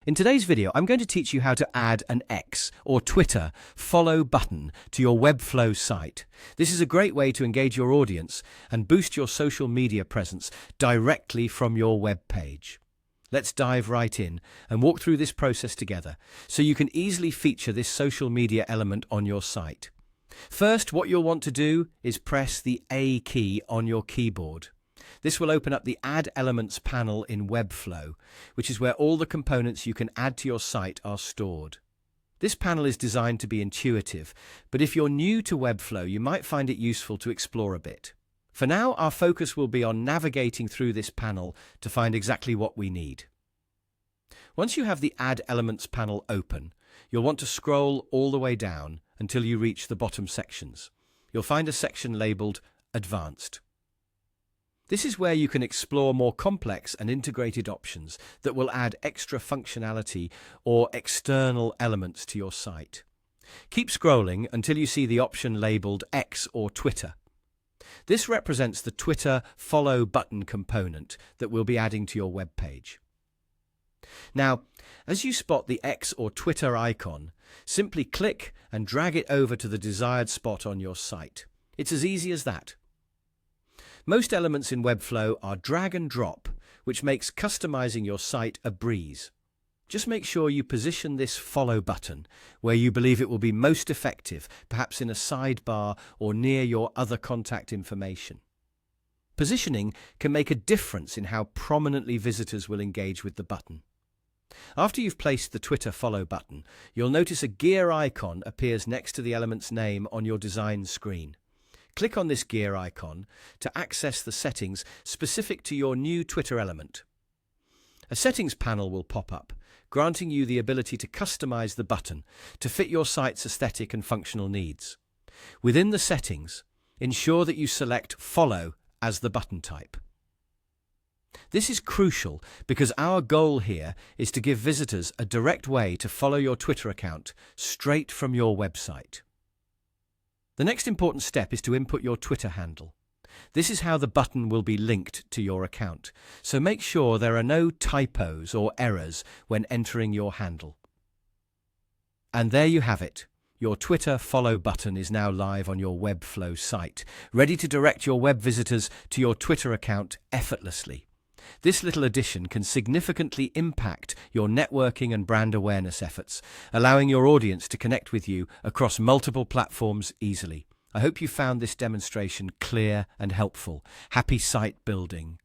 In today's video, I'm going to teach you how to add an X or Twitter follow button to your Webflow site. This is a great way to engage your audience and boost your social media presence directly from your web page. Let's dive right in and walk through this process together so you can easily feature this social media element on your site. First, what you'll want to do is press the A key on your keyboard. This will open up the Add Elements panel in Webflow, which is where all the components you can add to your site are stored. This panel is designed to be intuitive, but if you're new to Webflow, you might find it useful to explore a bit. For now, our focus will be on navigating through this panel to find exactly what we need. Once you have the Add Elements panel open, you'll want to scroll all the way down until you reach the bottom sections. You'll find a section labeled Advanced. This is where you can explore more complex and integrated options that will add extra functionality or external elements to your site. Keep scrolling until you see the option labeled X or Twitter. This represents the Twitter follow button component that we'll be adding to your web page. Now, as you spot the X or Twitter icon, simply click and drag it over to the desired spot on your site. It's as easy as that. Most elements in Webflow are drag and drop, which makes customizing your site a breeze. Just make sure you position this follow button where you believe it will be most effective, perhaps in a sidebar or near your other contact information. Positioning can make a difference in how prominently visitors will engage with the button. After you've placed the Twitter follow button, you'll notice a gear icon appears next to the element's name on your design screen. Click on this gear icon to access the settings specific to your new Twitter element. A settings panel will pop up, granting you the ability to customize the button to fit your site's aesthetic and functional needs. Within the settings, ensure that you select Follow as the button type. This is crucial because our goal here is to give visitors a direct way to follow your Twitter account straight from your website. The next important step is to input your Twitter handle. This is how the button will be linked to your account, so make sure there are no typos or errors when entering your handle. And there you have it. Your Twitter follow button is now live on your Webflow site, ready to direct your web visitors to your Twitter account effortlessly. This little addition can significantly impact your networking and brand awareness efforts, allowing your audience to connect with you across multiple platforms easily. I hope you found this demonstration clear and helpful. Happy site building!